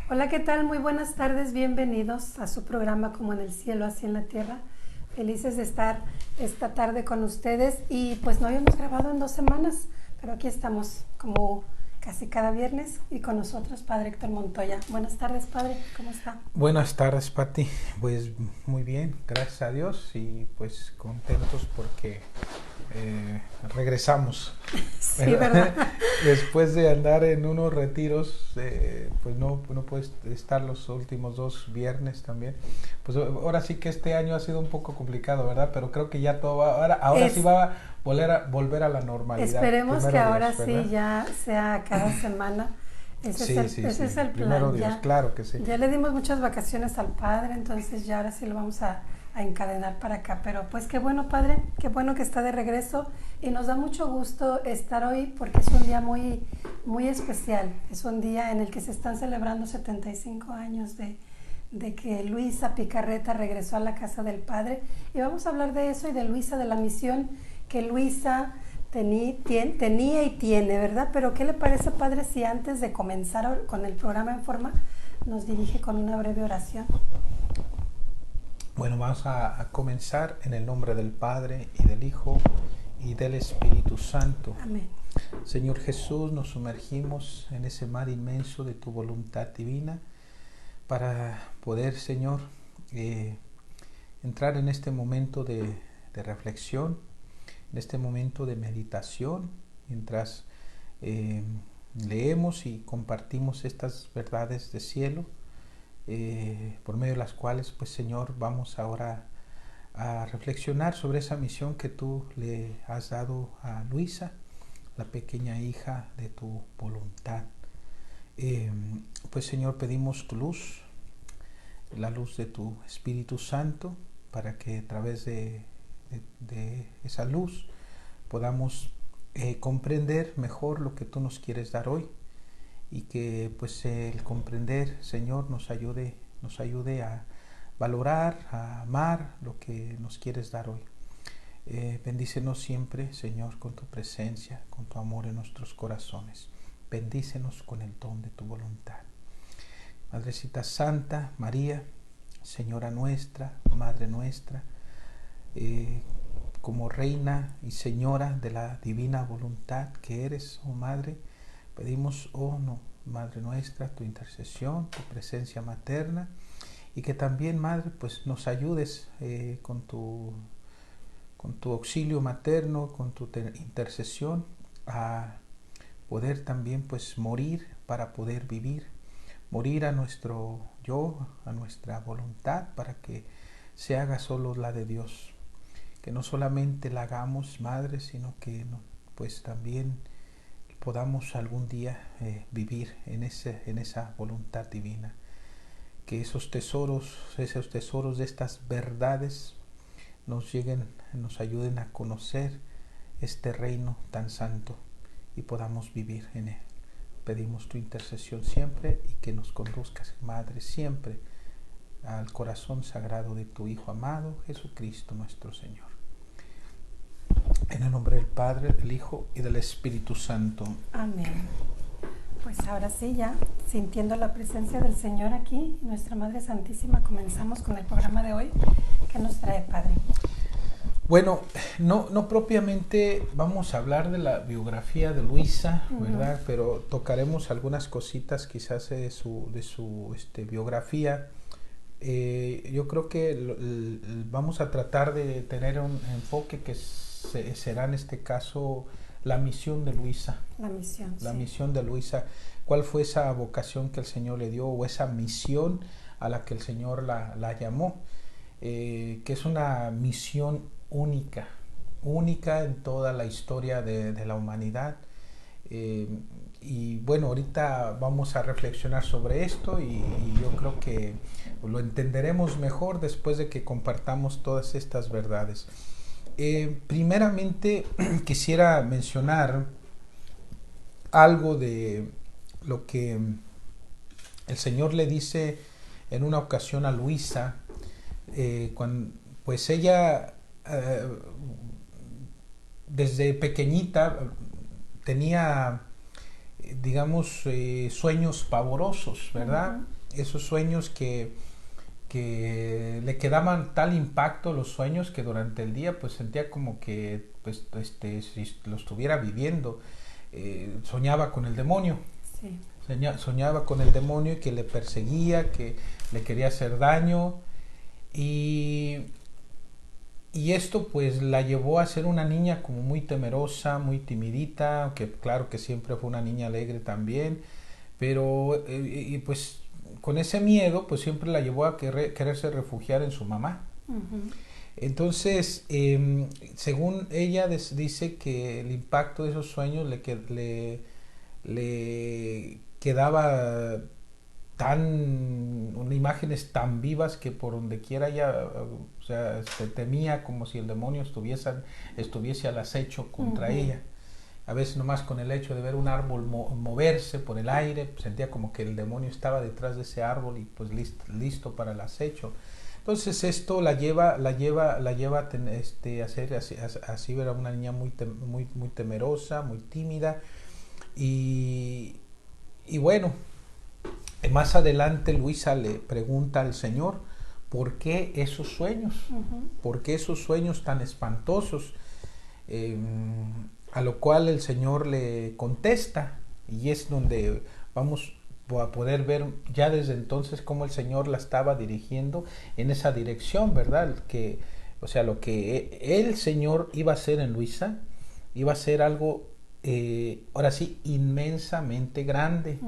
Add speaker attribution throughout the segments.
Speaker 1: Hola, ¿qué tal? Muy buenas tardes, bienvenidos a su programa Como en el cielo, así en la tierra. Felices de estar esta tarde con ustedes y pues no habíamos grabado en 2 semanas, pero aquí estamos como casi cada viernes y con nosotros Padre Héctor Montoya. Buenas tardes, Padre, ¿cómo está?
Speaker 2: Buenas tardes, Pati. Pues muy bien, gracias a Dios y pues contentos porque regresamos,
Speaker 1: Sí, ¿verdad?
Speaker 2: ¿verdad? Después de andar en unos retiros, pues no puedes estar los últimos 2 viernes también. Pues ahora sí que este año ha sido un poco complicado, ¿verdad? Pero creo que ya todo va, ahora sí
Speaker 1: Es,
Speaker 2: va a volver a la normalidad,
Speaker 1: Esperemos que
Speaker 2: primero
Speaker 1: ahora
Speaker 2: Dios,
Speaker 1: sí
Speaker 2: ¿verdad?
Speaker 1: ya sea cada semana.
Speaker 2: Sí, sí,
Speaker 1: Ese
Speaker 2: sí,
Speaker 1: es el
Speaker 2: primero
Speaker 1: plan.
Speaker 2: Dios,
Speaker 1: Ya,
Speaker 2: claro que sí.
Speaker 1: ya le dimos muchas vacaciones al Padre, entonces ya ahora sí lo vamos a encadenar para acá. Pero pues qué bueno, Padre, qué bueno que está de regreso y nos da mucho gusto estar hoy porque es un día muy, muy especial. Es un día en el que se están celebrando 75 años de que Luisa Picarreta regresó a la casa del Padre. Y vamos a hablar de eso y de Luisa, de la misión que Luisa tenía y tiene, ¿verdad? Pero ¿qué le parece, Padre, si antes de comenzar con el programa en forma nos dirige con una breve oración?
Speaker 2: Bueno, vamos a comenzar en el nombre del Padre y del Hijo y del Espíritu Santo.
Speaker 1: Amén.
Speaker 2: Señor Jesús, nos sumergimos en ese mar inmenso de tu voluntad divina para poder, Señor, eh, entrar en este momento de reflexión, en este momento de meditación, mientras eh, leemos y compartimos estas verdades de cielo, por medio de las cuales, pues Señor, vamos ahora a reflexionar sobre esa misión que tú le has dado a Luisa, la pequeña hija de tu voluntad. Eh, pues Señor, pedimos tu luz, la luz de tu Espíritu Santo, para que a través de esa luz podamos comprender mejor lo que tú nos quieres dar hoy y que pues el comprender, Señor, nos ayude a valorar, a amar lo que nos quieres dar hoy. Bendícenos siempre, Señor, con tu presencia, con tu amor en nuestros corazones. Bendícenos con el don de tu voluntad. Madrecita Santa, María, Señora nuestra, Madre nuestra, eh, como Reina y Señora de la divina voluntad que eres, oh Madre, pedimos, oh no, Madre nuestra, tu intercesión, tu presencia materna y que también, Madre, pues nos ayudes con tu auxilio materno, con tu intercesión, a poder también pues morir para poder vivir, morir a nuestro yo, a nuestra voluntad, para que se haga solo la de Dios, que no solamente la hagamos, Madre, sino que pues también podamos algún día vivir en esa voluntad divina, que esos tesoros de estas verdades nos lleguen, nos ayuden a conocer este reino tan santo y podamos vivir en él. Pedimos tu intercesión siempre y que nos conduzcas, Madre, siempre al corazón sagrado de tu Hijo amado, Jesucristo nuestro Señor. En el nombre del Padre, del Hijo y del Espíritu Santo.
Speaker 1: Amén. Pues ahora sí, ya sintiendo la presencia del Señor aquí, nuestra Madre Santísima, comenzamos con el programa de hoy. ¿Qué nos trae, Padre?
Speaker 2: Bueno, no propiamente vamos a hablar de la biografía de Luisa,
Speaker 1: Uh-huh.
Speaker 2: ¿verdad? Pero tocaremos algunas cositas quizás de su biografía. Yo creo que vamos a tratar de tener un enfoque que será en este caso la misión de Luisa.
Speaker 1: La misión,
Speaker 2: La
Speaker 1: sí.
Speaker 2: misión de Luisa. ¿Cuál fue esa vocación que el Señor le dio o esa misión a la que el Señor la llamó? Que es una misión única, única en toda la historia de la humanidad. Eh, y bueno, ahorita vamos a reflexionar sobre esto y yo creo que lo entenderemos mejor después de que compartamos todas estas verdades. Primeramente quisiera mencionar algo de lo que el Señor le dice en una ocasión a Luisa, cuando, pues ella desde pequeñita tenía digamos, sueños pavorosos, ¿verdad? Esos sueños que le quedaban tal impacto los sueños que durante el día pues sentía como que pues si lo estuviera viviendo. Soñaba con el demonio.
Speaker 1: Sí.
Speaker 2: Soñaba con el demonio y que le perseguía, que le quería hacer daño, y esto pues la llevó a ser una niña como muy temerosa, muy timidita, aunque claro que siempre fue una niña alegre también, pero y pues con ese miedo pues siempre la llevó a quererse refugiar en su mamá. Entonces, según ella dice que el impacto de esos sueños le quedaba imágenes tan vivas que por donde quiera ella, o sea, se temía como si el demonio estuviese al acecho contra ella. A veces nomás con el hecho de ver un árbol moverse por el aire, sentía como que el demonio estaba detrás de ese árbol y pues listo para el acecho. Entonces esto la lleva a ser así ver a una niña muy temerosa, muy tímida, y bueno, más adelante Luisa le pregunta al Señor por qué esos sueños, por qué esos sueños tan espantosos, a lo cual el Señor le contesta, y es donde vamos a poder ver ya desde entonces cómo el Señor la estaba dirigiendo en esa dirección, ¿verdad? O sea, lo que el Señor iba a hacer en Luisa iba a ser algo, ahora sí, inmensamente grande,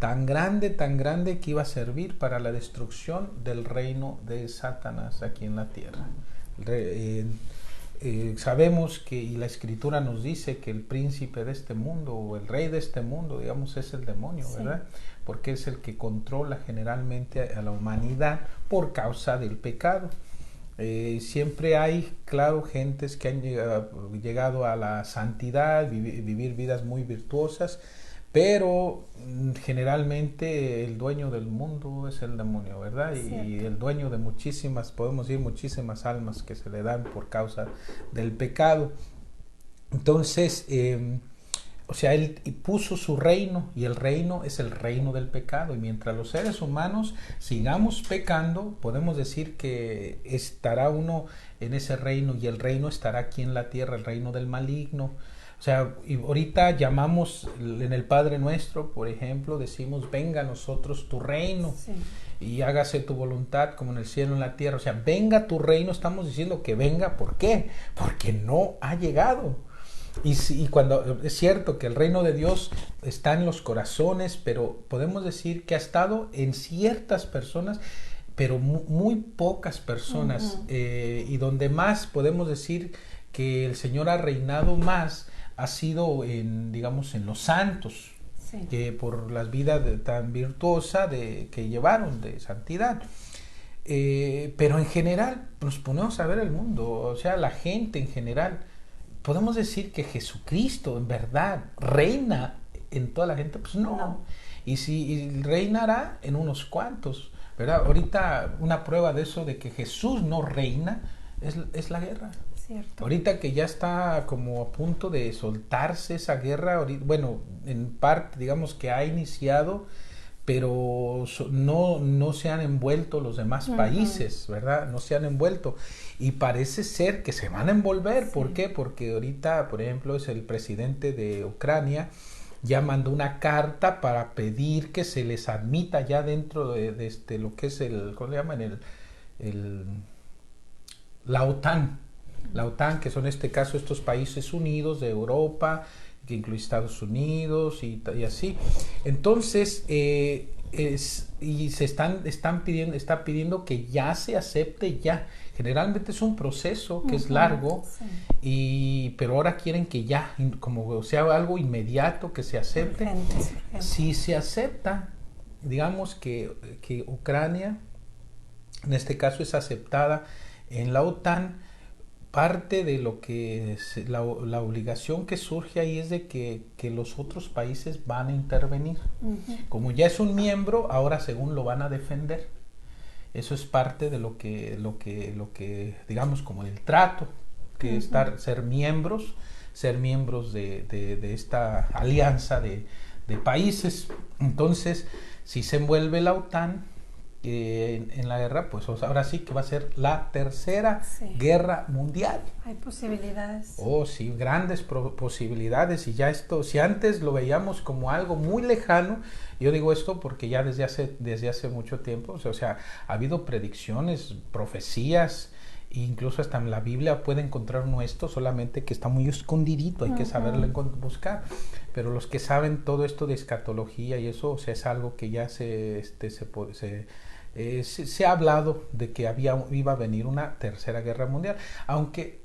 Speaker 2: tan grande que iba a servir para la destrucción del reino de Satanás aquí en la tierra. Sabemos que, y la Escritura nos dice que el príncipe de este mundo, o el rey de este mundo, digamos, es el demonio, ¿verdad? Porque es el que controla generalmente a la humanidad por causa del pecado. Siempre hay, claro, gentes que han llegado a la santidad, vivir vidas muy virtuosas, pero generalmente el dueño del mundo es el demonio, ¿verdad? Y el dueño de podemos decir, muchísimas almas que se le dan por causa del pecado. Entonces, o sea, él puso su reino, y el reino es el reino del pecado, y mientras los seres humanos sigamos pecando, podemos decir que estará uno en ese reino, y el reino estará aquí en la tierra, el reino del maligno. O sea, y ahorita llamamos en el Padre Nuestro, por ejemplo, decimos: venga a nosotros tu reino, y hágase tu voluntad como en el cielo, en la tierra. O sea, venga tu reino, estamos diciendo que venga. ¿Por qué? Porque no ha llegado. Y cuando es cierto que el reino de Dios está en los corazones, pero podemos decir que ha estado en ciertas personas, pero muy pocas personas, y donde más podemos decir que el Señor ha reinado más ha sido digamos, en los santos, por las vidas tan virtuosas que llevaron de santidad. Pero en general nos ponemos a ver el mundo, o sea, la gente en general. ¿Podemos decir que Jesucristo en verdad reina en toda la gente? Pues no. Y reinará en unos cuantos, ¿verdad? Ahorita una prueba de eso, de que Jesús no reina, es la guerra.
Speaker 1: Cierto.
Speaker 2: Ahorita que ya está como a punto de soltarse esa guerra, bueno, en parte digamos que ha iniciado, pero no se han envuelto los demás países, ¿verdad? No se han envuelto, y parece ser que se van a envolver. ¿Por qué? Porque ahorita, por ejemplo, es el presidente de Ucrania, ya mandó una carta para pedir que se les admita ya dentro de lo que es ¿cómo le llaman? La OTAN. La OTAN, que son en este caso estos países unidos de Europa, que incluye Estados Unidos y así. Entonces, está pidiendo que ya se acepte ya. Generalmente es un proceso que es largo, pero ahora quieren que ya, como sea algo inmediato, que se acepte.
Speaker 1: Urgente.
Speaker 2: Si se acepta, digamos que Ucrania, en este caso, es aceptada en la OTAN, parte de lo que es la obligación que surge ahí es de que los otros países van a intervenir. Como ya es un miembro, ahora según lo van a defender. Eso es parte de lo que digamos, como el trato, que ser miembros de esta alianza de de países. Entonces, si se envuelve la OTAN en la guerra, pues ahora sí que va a ser la tercera guerra mundial.
Speaker 1: Hay posibilidades.
Speaker 2: Oh, sí, grandes posibilidades. Y ya esto, si antes lo veíamos como algo muy lejano, yo digo esto porque ya desde hace mucho tiempo, o sea, ha habido predicciones, profecías, incluso hasta en la Biblia puede encontrar uno esto, solamente que está muy escondidito, hay que saberlo buscar. Pero los que saben todo esto de escatología y eso, o sea, es algo que ya se ha hablado de que iba a venir una tercera guerra mundial, aunque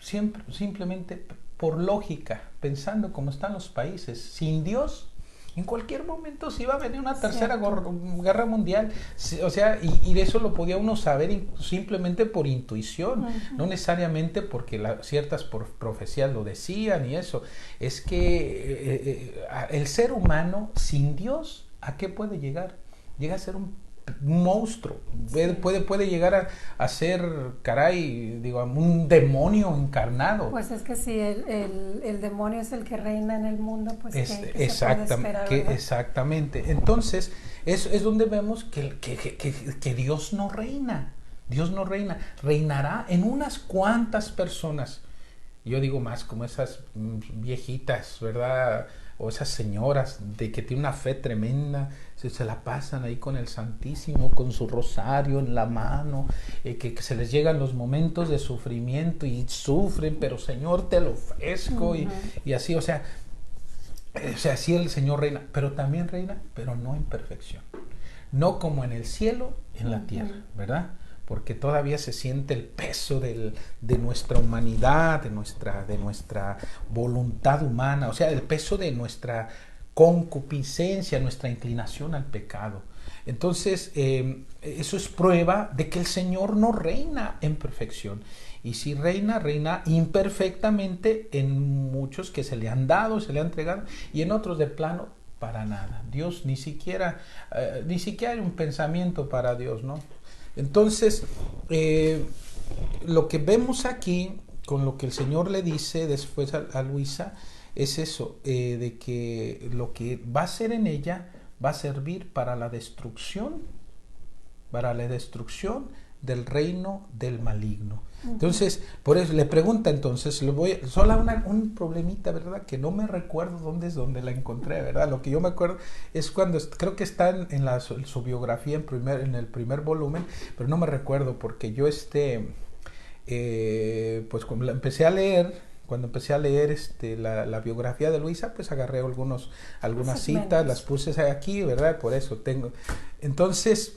Speaker 2: simplemente por lógica, pensando cómo están los países, sin Dios, en cualquier momento se iba a venir una tercera guerra mundial. O sea, y eso lo podía uno saber simplemente por intuición, no necesariamente porque ciertas profecías lo decían y eso. Es que el ser humano sin Dios, ¿a qué puede llegar? Llega a ser un monstruo, puede llegar a ser, un demonio encarnado.
Speaker 1: Pues es que si el demonio es el que reina en el mundo, pues ¿qué se puede esperar,
Speaker 2: exactamente. Entonces es donde vemos que Dios no reina. Dios no reina, reinará en unas cuantas personas. Yo digo más como esas viejitas, ¿verdad? O esas señoras de que tienen una fe tremenda, se la pasan ahí con el Santísimo, con su rosario en la mano, que se les llegan los momentos de sufrimiento y sufren, pero Señor te lo ofrezco, y así, o sea, sí el Señor reina, pero también reina, pero no en perfección, no como en el cielo, en la tierra, ¿verdad? Porque todavía se siente el peso de nuestra humanidad, de nuestra voluntad humana, o sea, el peso de nuestra concupiscencia, nuestra inclinación al pecado. Entonces, eso es prueba de que el Señor no reina en perfección. Y si reina imperfectamente en muchos que se le han dado, se le han entregado, y en otros de plano, para nada. Dios ni siquiera hay un pensamiento para Dios, ¿no? Entonces, lo que vemos aquí, con lo que el Señor le dice después a Luisa, es eso, de que lo que va a hacer en ella va a servir para la destrucción del reino del maligno. Entonces, por eso le pregunta, entonces, un problemita, ¿verdad? Que no me recuerdo dónde la encontré, ¿verdad? Lo que yo me acuerdo es cuando, creo que está en su biografía en el primer volumen, pero no me recuerdo porque yo pues cuando empecé a leer la biografía de Luisa, pues agarré algunas citas, las puse aquí, ¿verdad? Por eso tengo. Entonces,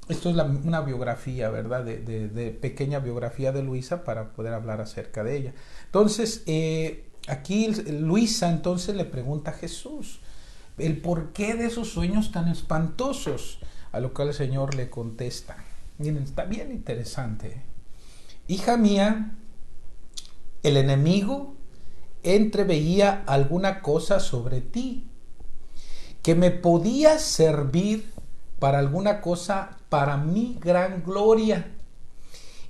Speaker 2: esto es una biografía, ¿verdad? De pequeña biografía de Luisa para poder hablar acerca de ella. Entonces, aquí Luisa entonces le pregunta a Jesús el porqué de esos sueños tan espantosos, a lo cual el Señor le contesta. Miren, está bien interesante. Hija mía, el enemigo entreveía alguna cosa sobre ti que me podía servir para alguna cosa para mi gran gloria,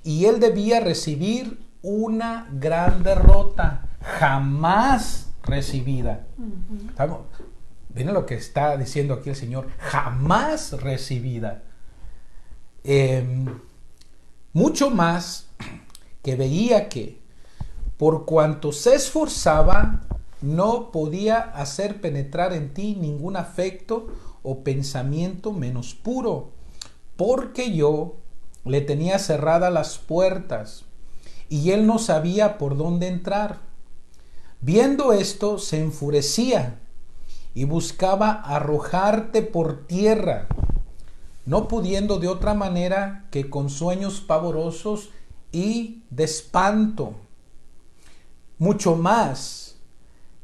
Speaker 2: y él debía recibir una gran derrota jamás recibida. ¿Ven lo que está diciendo aquí el Señor? Jamás recibida. Mucho más que veía que por cuanto se esforzaba no podía hacer penetrar en ti ningún afecto o pensamiento menos puro, porque yo le tenía cerradas las puertas y él no sabía por dónde entrar. Viendo esto, se enfurecía y buscaba arrojarte por tierra, no pudiendo de otra manera que con sueños pavorosos y de espanto. Mucho más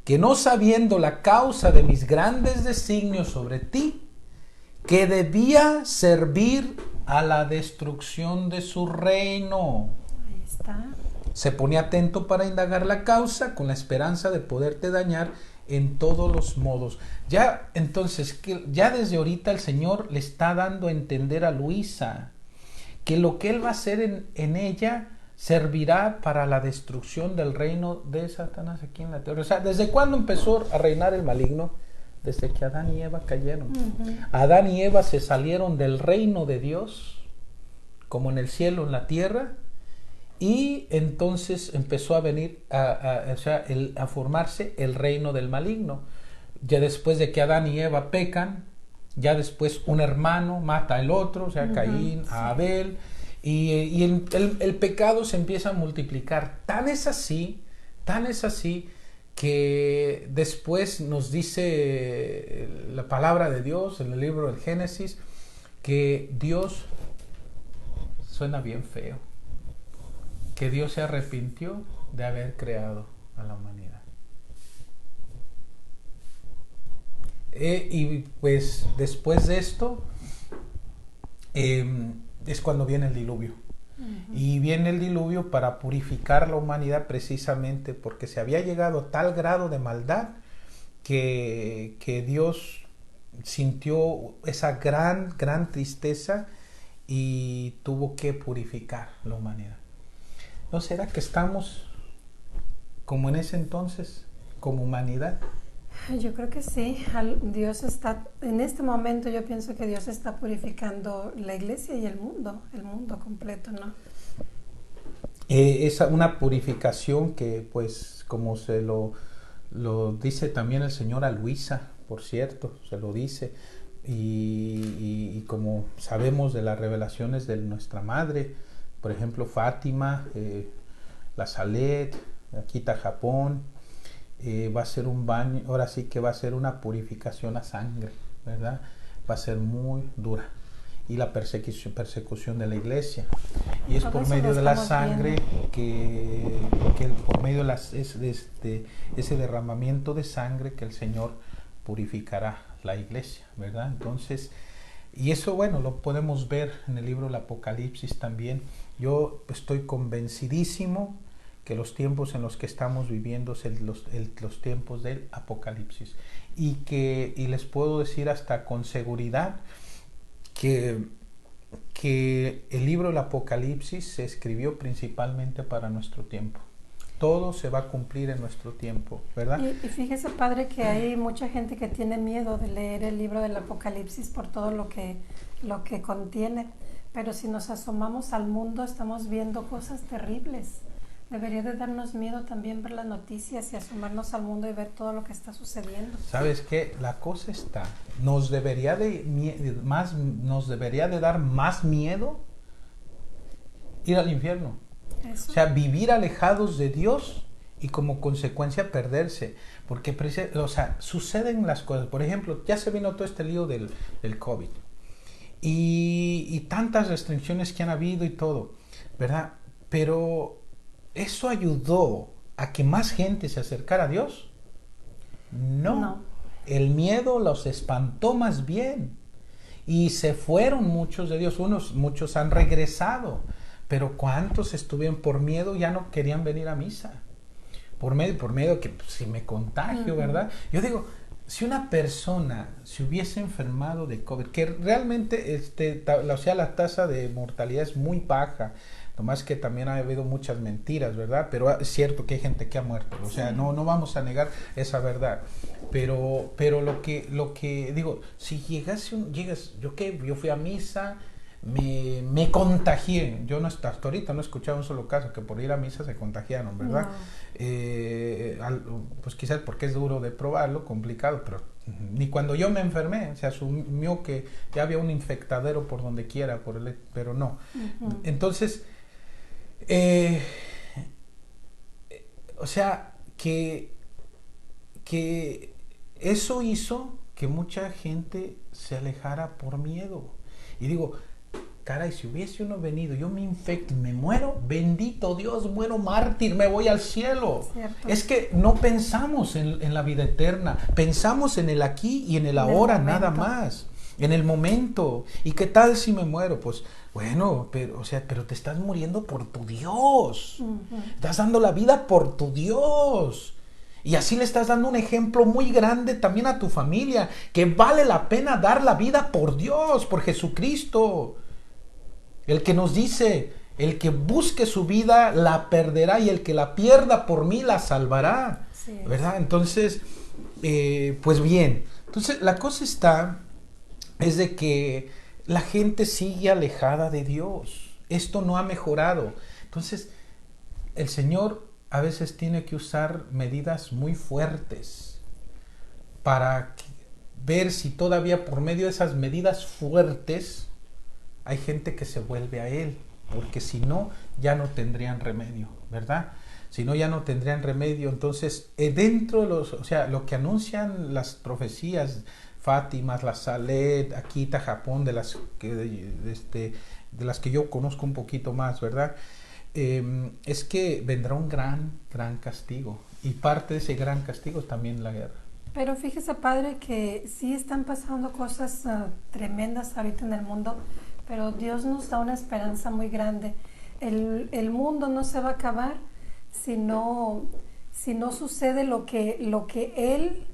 Speaker 2: que no sabiendo la causa de mis grandes designios sobre ti, que debía servir a la destrucción de su reino.
Speaker 1: Ahí está.
Speaker 2: Se pone atento para indagar la causa con la esperanza de poderte dañar en todos los modos. Ya entonces, ya desde ahorita el Señor le está dando a entender a Luisa que lo que Él va a hacer en ella servirá para la destrucción del reino de Satanás aquí en la tierra. O sea, ¿desde cuándo empezó a reinar el maligno? Desde que Adán y Eva cayeron. Adán y Eva se salieron del reino de Dios, como en el cielo, en la tierra, y entonces empezó a venir a formarse el reino del maligno. Ya después de que Adán y Eva pecan, ya después un hermano mata al otro, o sea, Caín, a Abel, y el pecado se empieza a multiplicar. Tan es así, que después nos dice la palabra de Dios en el libro del Génesis, que Dios, suena bien feo, que Dios se arrepintió de haber creado a la humanidad. Y pues después de esto es cuando viene el diluvio. Y viene el diluvio para purificar la humanidad, precisamente porque se había llegado a tal grado de maldad que Dios sintió esa gran tristeza y tuvo que purificar la humanidad. ¿No será que estamos como en ese entonces, como humanidad?
Speaker 1: Yo creo que sí. Dios está, en este momento yo pienso que Dios está purificando la iglesia y el mundo completo, ¿no?
Speaker 2: Es una purificación que, pues, como se lo dice también el Señor a Luisa, por cierto, se lo dice, y como sabemos de las revelaciones de nuestra madre, por ejemplo, Fátima, la Salet, Akita, Japón, va a ser un baño, ahora sí que va a ser una purificación a sangre, ¿verdad? Va a ser muy dura. Y la persecución de la iglesia. Y es por medio de la sangre que por medio de ese derramamiento de sangre que el Señor purificará la iglesia, ¿verdad? Entonces, y eso, bueno, lo podemos ver en el libro del Apocalipsis también. Yo estoy convencidísimo que los tiempos en los que estamos viviendo son los tiempos del Apocalipsis. Y les puedo decir hasta con seguridad que el libro del Apocalipsis se escribió principalmente para nuestro tiempo. Todo se va a cumplir en nuestro tiempo, ¿verdad?
Speaker 1: Y fíjese, padre, que hay mucha gente que tiene miedo de leer el libro del Apocalipsis por todo lo que contiene. Pero si nos asomamos al mundo, estamos viendo cosas terribles. Debería de darnos miedo también ver las noticias y asomarnos al mundo y ver todo lo que está sucediendo.
Speaker 2: ¿Sabes qué? La cosa está, nos debería de dar más miedo ir al infierno.
Speaker 1: Eso.
Speaker 2: O sea, vivir alejados de Dios y como consecuencia perderse. Porque, o sea, suceden las cosas. Por ejemplo, ya se vino todo este lío del COVID. Y tantas restricciones que han habido y todo, ¿verdad? Pero ¿eso ayudó a que más gente se acercara a Dios? No. El miedo los espantó más bien. Y se fueron muchos de Dios. Muchos han regresado. Pero ¿cuántos estuvieron por miedo? Ya no querían venir a misa. Por miedo que pues, si me contagio, ¿verdad? Yo digo, si una persona se hubiese enfermado de COVID, que realmente la tasa de mortalidad es muy baja, nomás que también ha habido muchas mentiras, ¿verdad? Pero es cierto que hay gente que ha muerto, o sea, no vamos a negar esa verdad. Pero lo que digo, si llegas, yo fui a misa, me contagié. Yo hasta ahorita no he escuchado un solo caso que por ir a misa se contagiaron, ¿verdad? Pues quizás porque es duro de probarlo, complicado, pero ni cuando yo me enfermé se asumió que ya había un infectadero por donde quiera, pero no. Entonces, o sea, que eso hizo que mucha gente se alejara por miedo. Y digo, caray, si hubiese uno venido, yo me infecto y me muero, bendito Dios, muero mártir, me voy al cielo.
Speaker 1: Cierto.
Speaker 2: Es que no pensamos en la vida eterna, pensamos en el aquí y en el ahora, nada más, en el momento. ¿Y qué tal si me muero? Pues bueno, pero te estás muriendo por tu Dios, estás dando la vida por tu Dios. Y así le estás dando un ejemplo muy grande también a tu familia, que vale la pena dar la vida por Dios, por Jesucristo. El que nos dice, El que busque su vida la perderá y el que la pierda por mí la salvará.
Speaker 1: Sí.
Speaker 2: ¿Verdad? Entonces, pues bien. Entonces, la cosa es de que la gente sigue alejada de Dios. Esto no ha mejorado. Entonces, el Señor a veces tiene que usar medidas muy fuertes para ver si todavía por medio de esas medidas fuertes hay gente que se vuelve a Él, porque si no, ya no tendrían remedio, ¿verdad? Si no, ya no tendrían remedio. Entonces, dentro de lo que anuncian las profecías, Fátima, la Salet, Akita, Japón, de las que yo conozco un poquito más, ¿verdad? Es que vendrá un gran castigo, y parte de ese gran castigo es también la guerra.
Speaker 1: Pero fíjese, padre, que sí están pasando cosas tremendas ahorita en el mundo, pero Dios nos da una esperanza muy grande. El mundo no se va a acabar si no sucede lo que Él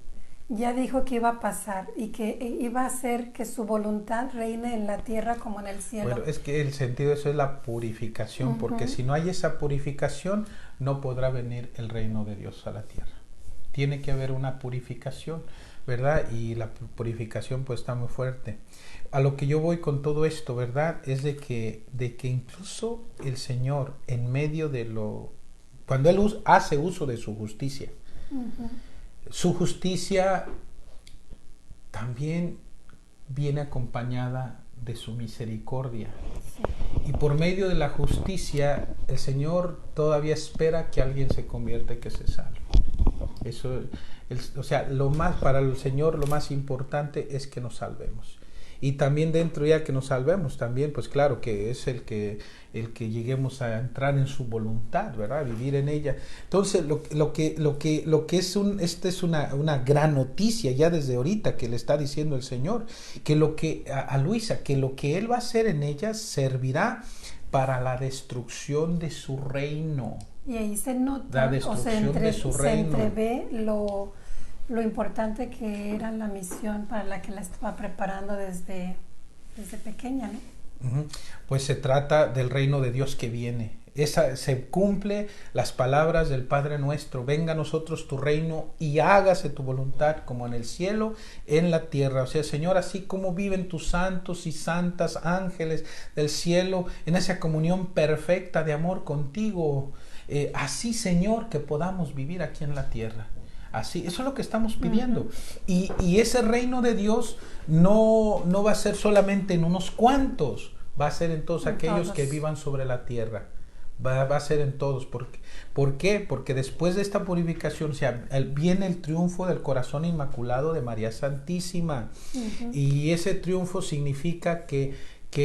Speaker 1: ya dijo que iba a pasar, y que iba a hacer que su voluntad reine en la tierra como en el cielo.
Speaker 2: Bueno, es que el sentido de eso es la purificación, porque si no hay esa purificación, no podrá venir el reino de Dios a la tierra. Tiene que haber una purificación, ¿verdad? Y la purificación pues está muy fuerte. A lo que yo voy con todo esto, ¿verdad? Es de que incluso el Señor, en medio de cuando Él hace uso de su justicia, su justicia también viene acompañada de su misericordia. Sí. Y por medio de la justicia, el Señor todavía espera que alguien se convierta y que se salve. Eso, para el Señor lo más importante es que nos salvemos. Y también dentro ya que nos salvemos, también pues claro que es el que lleguemos a entrar en su voluntad, ¿verdad? Vivir en ella. Entonces lo que es esta es una gran noticia ya desde ahorita que le está diciendo el Señor, que a Luisa, que lo que Él va a hacer en ella servirá para la destrucción de su reino.
Speaker 1: Y ahí se nota,
Speaker 2: de su reino.
Speaker 1: Se entrevé lo importante que era la misión para la que la estaba preparando desde pequeña, ¿no?
Speaker 2: Pues se trata del reino de Dios que viene. Se cumple las palabras del Padre nuestro: venga a nosotros tu reino y hágase tu voluntad como en el cielo, en la tierra. O sea, Señor, así como viven tus santos y santas ángeles del cielo en esa comunión perfecta de amor contigo, así, Señor, que podamos vivir aquí en la tierra. Así, eso es lo que estamos pidiendo. Y ese reino de Dios no va a ser solamente en unos cuantos, va a ser en todos aquellos que vivan sobre la tierra. Va a ser en todos. ¿Por qué? Porque después de esta purificación viene el triunfo del corazón inmaculado de María Santísima. Y ese triunfo significa que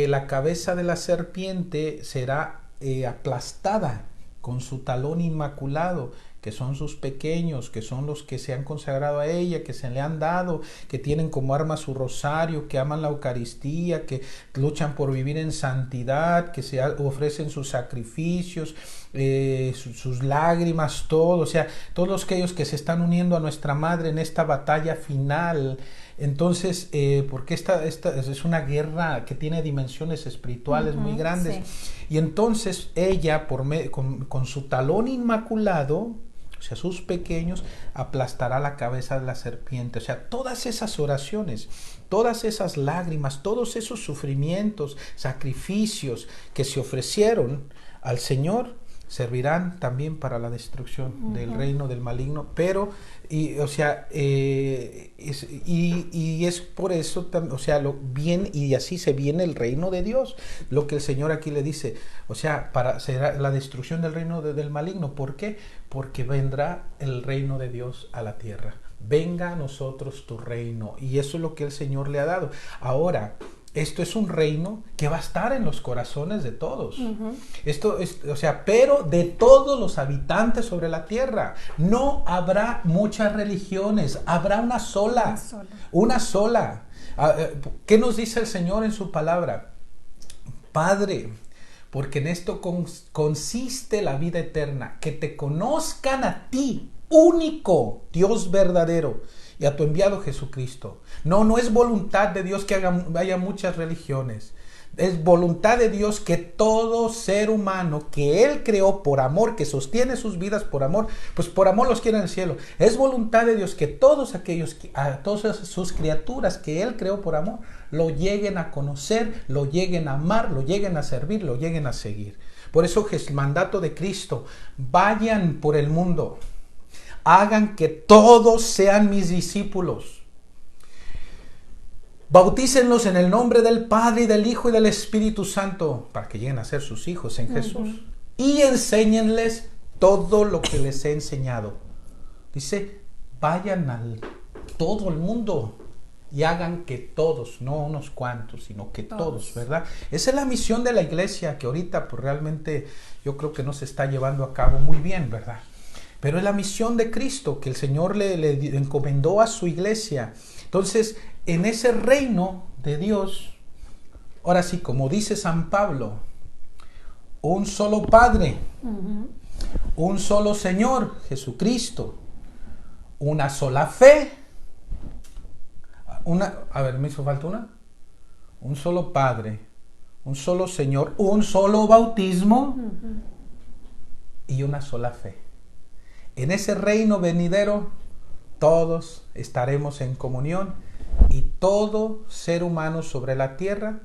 Speaker 2: la cabeza de la serpiente será aplastada con su talón inmaculado, que son sus pequeños, que son los que se han consagrado a ella, que se le han dado, que tienen como arma su rosario, que aman la Eucaristía, que luchan por vivir en santidad, que se ofrecen sus sacrificios, sus lágrimas, todo, o sea, todos aquellos que se están uniendo a nuestra Madre en esta batalla final. Entonces, porque esta es una guerra que tiene dimensiones espirituales muy grandes, sí. Y entonces ella, con su talón inmaculado, o sea, sus pequeños, aplastará la cabeza de la serpiente. O sea, todas esas oraciones, todas esas lágrimas, todos esos sufrimientos, sacrificios que se ofrecieron al Señor, servirán también para la destrucción del reino del maligno, pero es por eso, o sea, y así se viene el reino de Dios, lo que el Señor aquí le dice, o sea, será la destrucción del reino del maligno. ¿Por qué? Porque vendrá el reino de Dios a la tierra. Venga a nosotros tu reino, y eso es lo que el Señor le ha dado. Ahora, esto es un reino que va a estar en los corazones de todos. Esto es, pero de todos los habitantes sobre la tierra. No habrá muchas religiones, habrá una sola. Una sola. ¿Qué nos dice el Señor en su palabra? Padre, porque en esto consiste la vida eterna, que te conozcan a ti, único Dios verdadero, y a tu enviado Jesucristo. No es voluntad de Dios que haya muchas religiones. Es voluntad de Dios que todo ser humano que Él creó por amor, que sostiene sus vidas por amor, pues por amor los quiere en el cielo. Es voluntad de Dios que todos aquellos, a todas sus criaturas que Él creó por amor, lo lleguen a conocer, lo lleguen a amar, lo lleguen a servir, lo lleguen a seguir. Por eso es el mandato de Cristo: vayan por el mundo, hagan que todos sean mis discípulos. Bautícenlos en el nombre del Padre, y del Hijo, y del Espíritu Santo, para que lleguen a ser sus hijos en Jesús. Y enséñenles todo lo que les he enseñado. Dice, vayan a todo el mundo y hagan que todos, no unos cuantos, sino que todos, ¿verdad? Esa es la misión de la iglesia, que ahorita pues realmente yo creo que no se está llevando a cabo muy bien, ¿verdad? Pero es la misión de Cristo que el Señor le encomendó a su iglesia. Entonces, en ese reino de Dios, ahora sí, como dice San Pablo, un solo Padre, un solo Señor, Jesucristo, una sola fe, ¿me hizo falta una? Un solo Padre, un solo Señor, un solo bautismo y una sola fe. En ese reino venidero, todos estaremos en comunión y todo ser humano sobre la tierra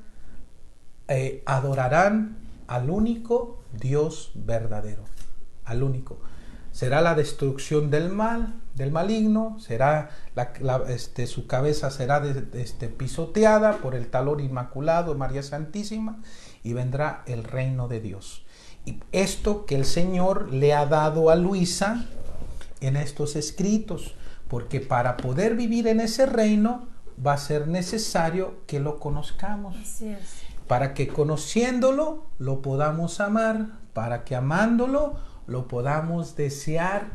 Speaker 2: adorarán al único Dios verdadero, al único. Será la destrucción del mal, del maligno, será su cabeza será pisoteada por el talón inmaculado de María Santísima, y vendrá el reino de Dios. Y esto que el Señor le ha dado a Luisa en estos escritos, porque para poder vivir en ese reino va a ser necesario que lo conozcamos.
Speaker 1: Así es.
Speaker 2: Para que conociéndolo lo podamos amar, para que amándolo lo podamos desear,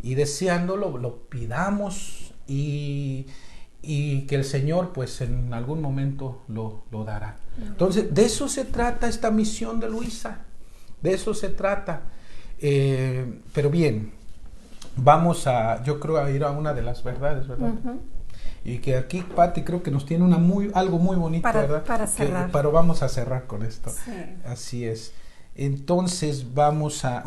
Speaker 2: y deseándolo lo pidamos, y que el Señor pues en algún momento lo dará. Entonces de eso se trata esta misión de Luisa, de eso se trata. Pero bien, vamos yo creo a ir a una de las verdades, ¿verdad? Y que aquí Pati creo que nos tiene algo muy bonito, ¿verdad? Para cerrar. Pero vamos a cerrar con esto. Sí. Así es. Entonces vamos a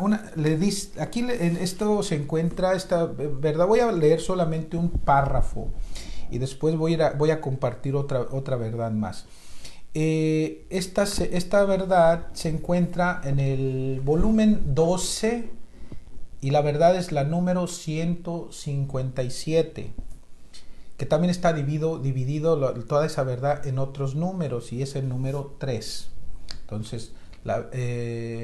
Speaker 2: aquí en esto se encuentra esta verdad. Voy a leer solamente un párrafo y después voy a compartir otra verdad más. Esta verdad se encuentra en el volumen 12 y la verdad es la número 157, que también está dividido toda esa verdad en otros números, y es el número 3. Entonces,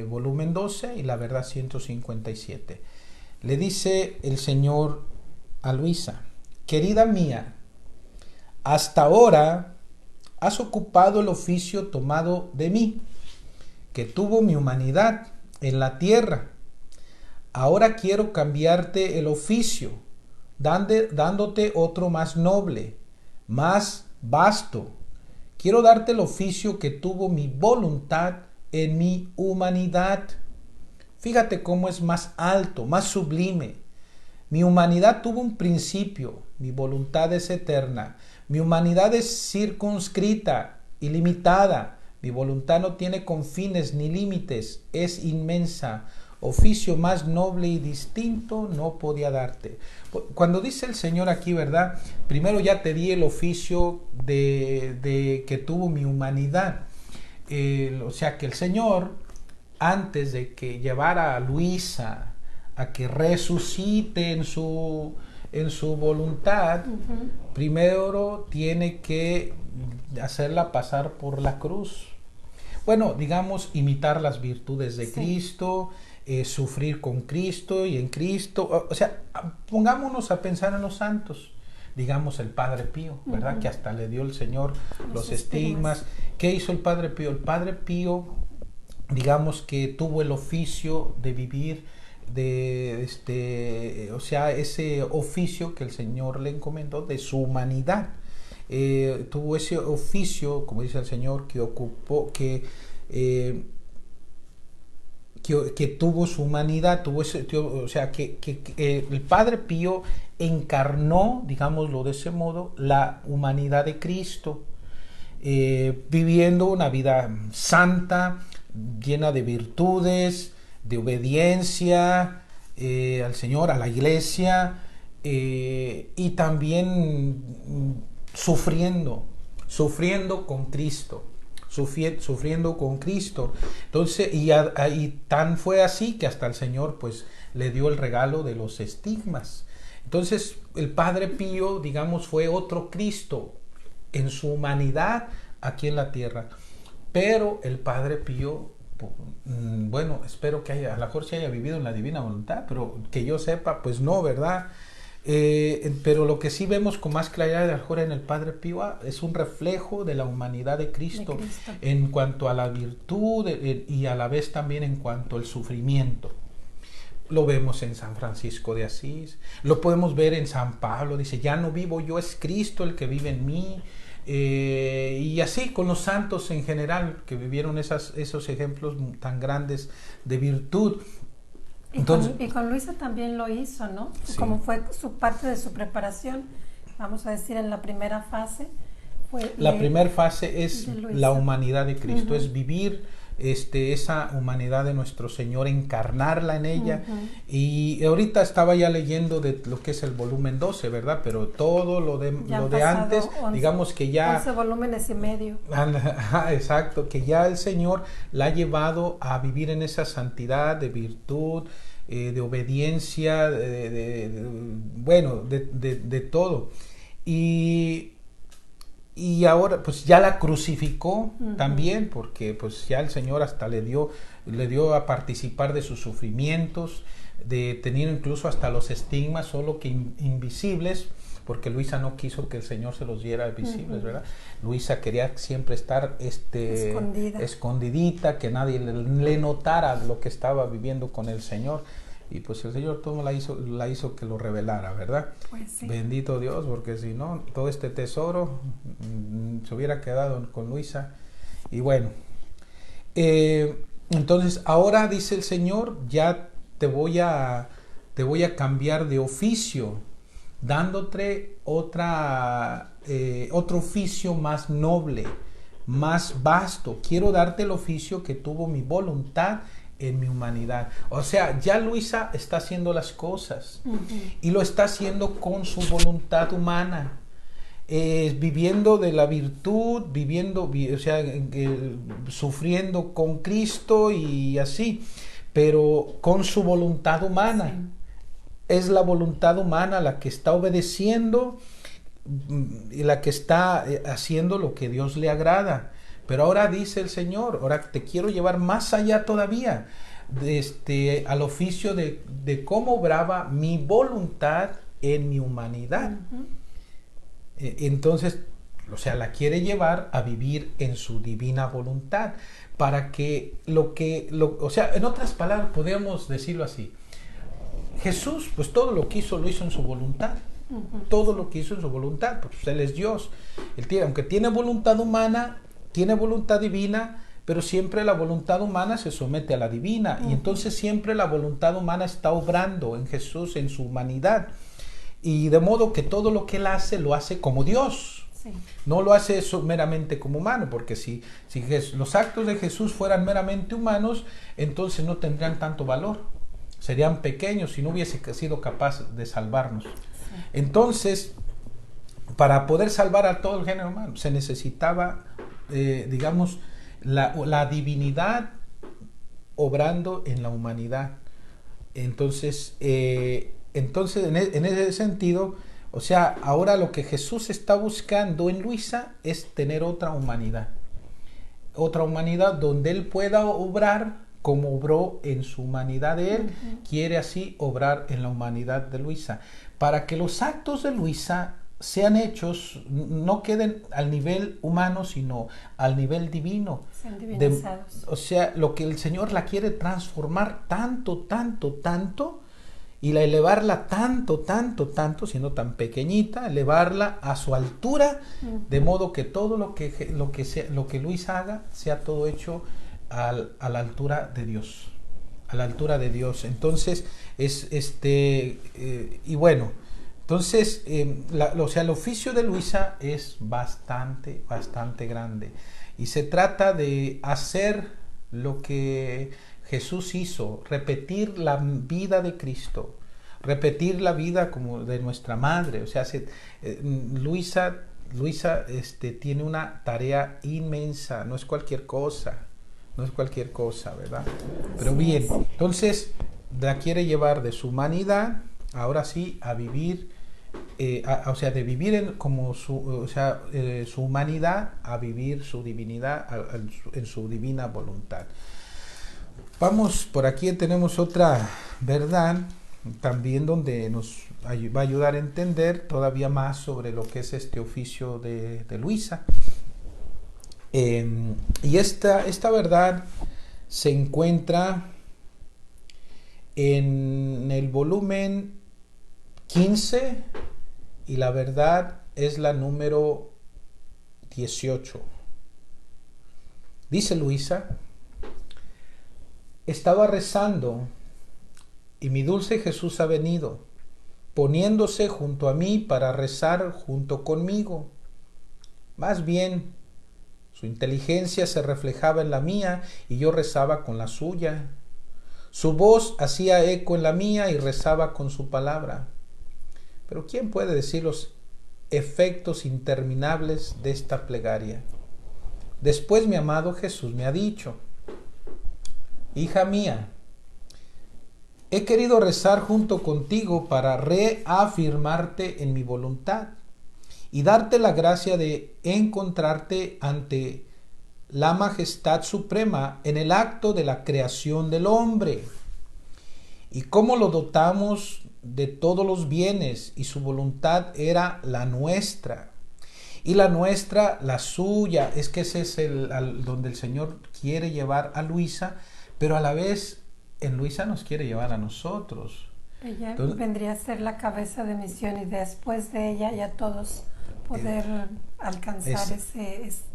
Speaker 2: volumen 12 y la verdad 157. Le dice el Señor a Luisa: querida mía, hasta ahora has ocupado el oficio tomado de mí, que tuvo mi humanidad en la tierra. Ahora quiero cambiarte el oficio, dándote otro más noble, más vasto. Quiero darte el oficio que tuvo mi voluntad en mi humanidad. Fíjate cómo es más alto, más sublime. Mi humanidad tuvo un principio, mi voluntad es eterna. Mi humanidad es circunscrita, ilimitada. Mi voluntad no tiene confines ni límites, es inmensa. Oficio más noble y distinto no podía darte. Cuando dice el Señor aquí, ¿verdad? Primero ya te di el oficio de que tuvo mi humanidad. O sea que el Señor, antes de que llevara a Luisa a que resucite en su voluntad, primero tiene que hacerla pasar por la cruz. Bueno, digamos, imitar las virtudes de Cristo, sufrir con Cristo y en Cristo. O sea, pongámonos a pensar en los santos. Digamos el Padre Pío, ¿verdad? Que hasta le dio el Señor los estigmas. ¿Qué hizo el Padre Pío? El Padre Pío, digamos que tuvo el oficio de vivir o sea, ese oficio que el Señor le encomendó de su humanidad. Tuvo ese oficio, como dice el Señor, que ocupó, que tuvo su humanidad, tuvo ese, o sea, que el Padre Pío encarnó, digámoslo de ese modo, la humanidad de Cristo. viviendo una vida santa, llena de virtudes, de obediencia al Señor, a la iglesia, y también sufriendo con Cristo. Sufriendo con Cristo. Entonces, y tan fue así que hasta el Señor pues le dio el regalo de los estigmas. Entonces, el Padre Pío, digamos, fue otro Cristo en su humanidad aquí en la tierra. Pero el Padre Pío, bueno, espero que a lo mejor se haya vivido en la divina voluntad, pero que yo sepa, pues no, ¿verdad? Pero lo que sí vemos con más claridad de mejor en el Padre Pío es un reflejo de la humanidad de Cristo, en cuanto a la virtud y a la vez también en cuanto al sufrimiento. Lo vemos en San Francisco de Asís, lo podemos ver en San Pablo, dice, ya no vivo yo, es Cristo el que vive en mí. Y así con los santos en general que vivieron esos ejemplos tan grandes de virtud.
Speaker 1: Entonces, y con Luisa también lo hizo, ¿no?
Speaker 2: Sí.
Speaker 1: Como fue su parte de su preparación, vamos a decir, en la primera fase.
Speaker 2: La primera fase es la humanidad de Cristo, es vivir esa humanidad de nuestro Señor, encarnarla en ella. Y ahorita estaba ya leyendo de lo que es el volumen 12, ¿verdad? Pero todo lo de antes, 11, digamos que ya...
Speaker 1: 11 volúmenes y medio.
Speaker 2: Exacto, que ya el Señor la ha llevado a vivir en esa santidad de virtud, de obediencia, de todo. Y ahora pues ya la crucificó también, porque pues ya el Señor hasta le dio a participar de sus sufrimientos, de tener incluso hasta los estigmas, solo que invisibles, porque Luisa no quiso que el Señor se los diera visibles, ¿verdad? Luisa quería siempre estar escondidita, que nadie le notara lo que estaba viviendo con el Señor. Y pues el Señor todo la hizo que lo revelara, ¿verdad?
Speaker 1: Pues sí.
Speaker 2: Bendito Dios, porque si no, todo este tesoro se hubiera quedado con Luisa. Y bueno, entonces ahora dice el Señor, ya te voy a cambiar de oficio, dándote otro oficio más noble, más vasto. Quiero darte el oficio que tuvo mi voluntad en mi humanidad. O sea, ya Luisa está haciendo las cosas y lo está haciendo con su voluntad humana, viviendo de la virtud, sufriendo con Cristo y así, pero con su voluntad humana. Sí. Es la voluntad humana la que está obedeciendo y la que está haciendo lo que Dios le agrada. Pero ahora dice el Señor, ahora te quiero llevar más allá todavía, al oficio de cómo obraba mi voluntad en mi humanidad. Entonces, o sea, la quiere llevar a vivir en su divina voluntad, para que o sea, en otras palabras, podríamos decirlo así, Jesús, pues todo lo que hizo, lo hizo en su voluntad. Todo lo que hizo en su voluntad, pues Él es Dios. Aunque tiene voluntad humana, tiene voluntad divina, pero siempre la voluntad humana se somete a la divina. Y entonces siempre la voluntad humana está obrando en Jesús, en su humanidad. Y de modo que todo lo que Él hace, lo hace como Dios. Sí. No lo hace eso meramente como humano, porque si los actos de Jesús fueran meramente humanos, entonces no tendrían tanto valor. Serían pequeños si no hubiese sido capaz de salvarnos. Sí. Entonces, para poder salvar a todo el género humano, se necesitaba, digamos, la divinidad obrando en la humanidad. Entonces, en ese sentido, o sea, ahora lo que Jesús está buscando en Luisa es tener otra humanidad donde Él pueda obrar como obró en su humanidad de Él. Quiere así obrar en la humanidad de Luisa, para que los actos de Luisa sean hechos, no queden al nivel humano, sino al nivel divino.
Speaker 1: Sean divinizados.
Speaker 2: O sea, lo que el Señor la quiere transformar tanto, y la elevarla tanto, siendo tan pequeñita, elevarla a su altura, de modo que todo lo que Luisa haga, sea todo hecho a la altura de Dios. A la altura de Dios. Entonces, y bueno, Entonces, el oficio de Luisa es bastante grande. Y se trata de hacer lo que Jesús hizo, repetir la vida de Cristo, repetir la vida como de nuestra madre. O sea, Luisa tiene una tarea inmensa, no es cualquier cosa, ¿verdad? Pero bien, entonces la quiere llevar de su humanidad, ahora sí, a vivir, de vivir su humanidad a vivir su divinidad en su divina voluntad. Vamos, por aquí tenemos otra verdad también donde nos va a ayudar a entender todavía más sobre lo que es este oficio de Luisa. Y esta verdad se encuentra en el volumen 15 y la verdad es la número 18. Dice Luisa: estaba rezando y mi dulce Jesús ha venido, poniéndose junto a mí para rezar junto conmigo. Más bien, su inteligencia se reflejaba en la mía y yo rezaba con la suya. Su voz hacía eco en la mía y rezaba con su palabra. Pero ¿quién puede decir los efectos interminables de esta plegaria? Después mi amado Jesús me ha dicho: hija mía, he querido rezar junto contigo para reafirmarte en mi voluntad y darte la gracia de encontrarte ante la majestad suprema en el acto de la creación del hombre. Y cómo lo dotamos de todos los bienes, y su voluntad era la nuestra, y la nuestra la suya. Es que ese es donde el Señor quiere llevar a Luisa, pero a la vez en Luisa nos quiere llevar a nosotros.
Speaker 1: Ella vendría a ser la cabeza de misión y después de ella ya todos poder alcanzar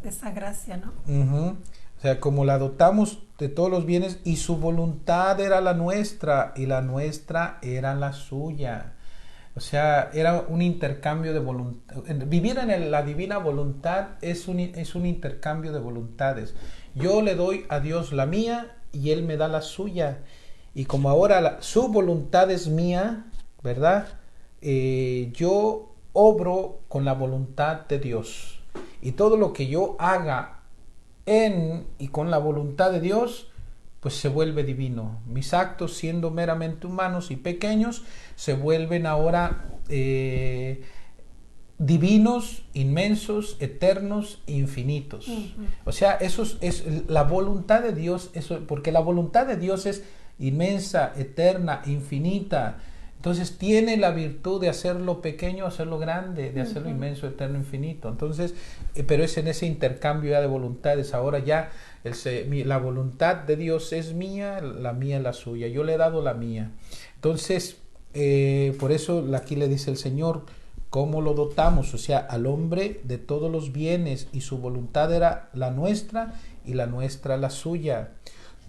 Speaker 1: esa gracia, ¿no?
Speaker 2: Uh-huh. O sea, como la dotamos de todos los bienes y su voluntad era la nuestra y la nuestra era la suya. O sea, era un intercambio de voluntad. Vivir en la divina voluntad es un intercambio de voluntades. Yo le doy a Dios la mía y Él me da la suya. Y como ahora su voluntad es mía, ¿verdad? Yo obro con la voluntad de Dios. Y todo lo que yo haga en y con la voluntad de Dios, pues se vuelve divino. Mis actos, siendo meramente humanos y pequeños, se vuelven ahora divinos, inmensos, eternos, infinitos. Uh-huh. O sea, eso es la voluntad de Dios, porque la voluntad de Dios es inmensa, eterna, infinita. Entonces tiene la virtud de hacerlo pequeño, hacerlo grande, de hacerlo inmenso, eterno, infinito. Entonces, pero es en ese intercambio ya de voluntades. Ahora ya la voluntad de Dios es mía es la suya. Yo le he dado la mía. Entonces, por eso aquí le dice el Señor, ¿cómo lo dotamos? O sea, al hombre de todos los bienes, y su voluntad era la nuestra y la nuestra la suya.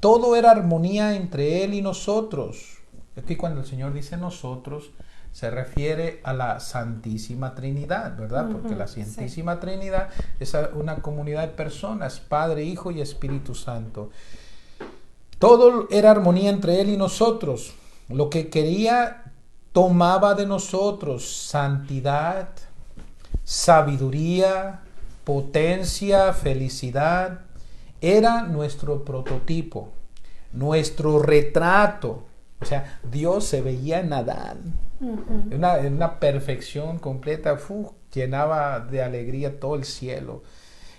Speaker 2: Todo era armonía entre Él y nosotros. Aquí cuando el Señor dice nosotros, se refiere a la Santísima Trinidad, ¿verdad? Porque la Santísima Trinidad es una comunidad de personas, Padre, Hijo y Espíritu Santo. Todo era armonía entre Él y nosotros. Lo que quería tomaba de nosotros santidad, sabiduría, potencia, felicidad. Era nuestro prototipo, nuestro retrato. O sea, Dios se veía en Adán, en una perfección completa, llenaba de alegría todo el cielo.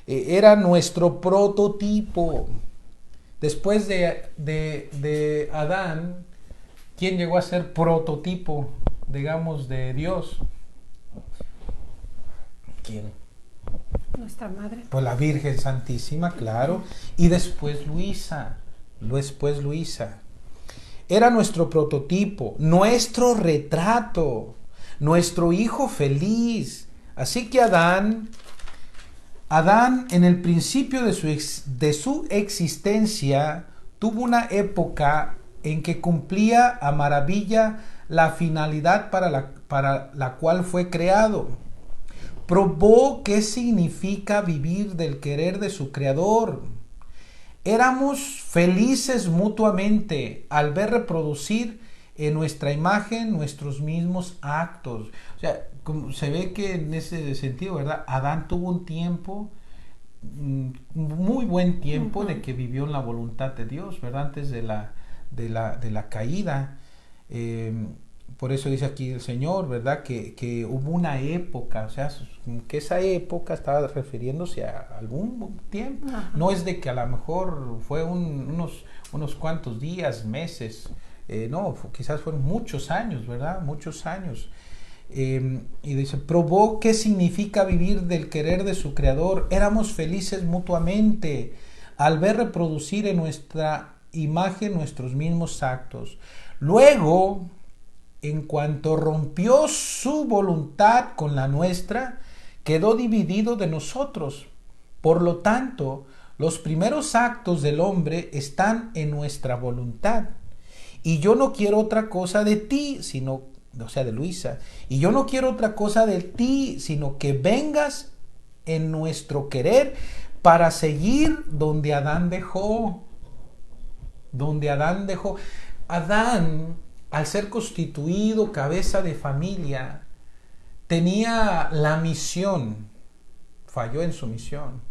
Speaker 2: Era nuestro prototipo. Después de Adán, ¿quién llegó a ser prototipo, digamos, de Dios? ¿Quién?
Speaker 1: Nuestra madre.
Speaker 2: Pues la Virgen Santísima, claro. Y después Luisa. Era nuestro prototipo, nuestro retrato, nuestro hijo feliz. Así que Adán en el principio de su existencia tuvo una época en que cumplía a maravilla la finalidad para la cual fue creado. Probó qué significa vivir del querer de su Creador. Éramos felices mutuamente al ver reproducir en nuestra imagen nuestros mismos actos. O sea, como se ve que en ese sentido, ¿verdad? Adán tuvo un tiempo, muy buen tiempo, de que vivió en la voluntad de Dios, ¿verdad? Antes de la caída. Por eso dice aquí el Señor, ¿verdad? Que hubo una época, o sea, que esa época estaba refiriéndose a algún tiempo. Ajá. No es de que a lo mejor fue unos cuantos días, meses, no, quizás fueron muchos años, ¿verdad? Muchos años. Y dice, probó qué significa vivir del querer de su Creador. Éramos felices mutuamente al ver reproducir en nuestra imagen nuestros mismos actos. Luego, en cuanto rompió su voluntad con la nuestra, quedó dividido de nosotros. Por lo tanto, los primeros actos del hombre están en nuestra voluntad. Y yo no quiero otra cosa de ti, sino, o sea, de Luisa, y yo no quiero otra cosa de ti, sino que vengas en nuestro querer para seguir donde Adán dejó. Donde Adán dejó. Adán, al ser constituido cabeza de familia, tenía la misión, falló en su misión.